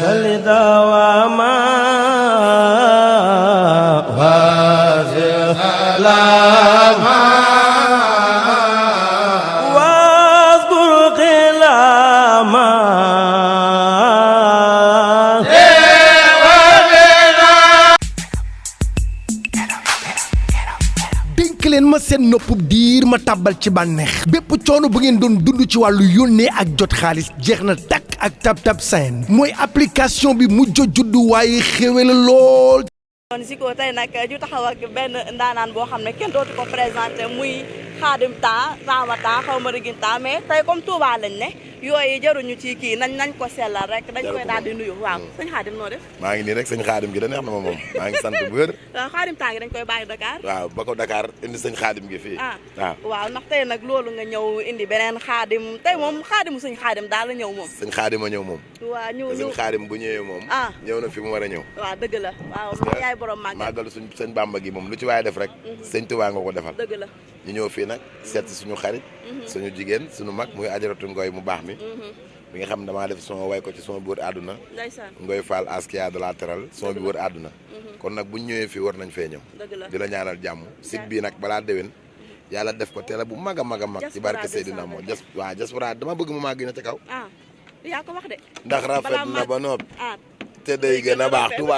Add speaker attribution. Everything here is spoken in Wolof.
Speaker 1: فلدواما وسلاما واذكر قلاما dénk leen ma seen noppub diir ma tàbbal ci bànneex bépp coono bu ngeen doon dund ci wàllu yónnee ak jot xaalis jeex na takk ak TapTap Send mooy application bi mujj juddu waaye xéwé la lool.
Speaker 2: kon Ziko tey nag ñu taxaw ak benn ndaanaan boo xam ne kenn dootu ko présenté muy Khadim Temps Ramata xaw ma rigin temps mais tey comme Touba lañ ne yooyu jaruñu ci kii nañ ko sellal rek dañ koy daal di nuyu waaw sëñ Khadim noo def.
Speaker 3: maa ngi nii rek sëñ Khadim gi da neex na ma moom maa ngi sant bu wér.
Speaker 2: Khadim Temps gi dañ koy bàyyi Dakar.
Speaker 3: waaw ba ko Dakar indi sëñ Khadim gi fii.
Speaker 2: waaw ndax tey nag loolu nga ñëw indi beneen Khadim tey moom Khadimu sëñ Khadim daal la ñëw moom.
Speaker 3: sëñ Khadim a ñëw moom.
Speaker 2: waaw ñu
Speaker 3: sëñ Khadim bu ñëwee moom. ñëw na fi mu war a ñëw.
Speaker 2: waaw dëgg la waaw yaay borom
Speaker 3: màggalu sëñ Bamba gi moom lu ci waaye def rek. sëñ Tuubaa nga ko defal.
Speaker 2: dëgg la
Speaker 3: ñu ñëw fii nag seet si suñu xarit. suñu jigéen suñu mag muy ajaratu ngoy mu baax mi. bi nga xam damaa def son way ko ci son bi wër àdduna. Ngoy Fall Askia de la teral son bi wër àdduna. kon nag buñ ñëwee fii war nañ fee ñëw. di la ñaanal jàmm site bii nag balaa déwén yàlla def ko télé bu mag a mag a mag ci barke Seydina moo waaw diaspora dama bëgg mu màgg na ca kaw
Speaker 2: yaa ko wax de
Speaker 3: ndax rafet na ba noppi te day gën a baax Touba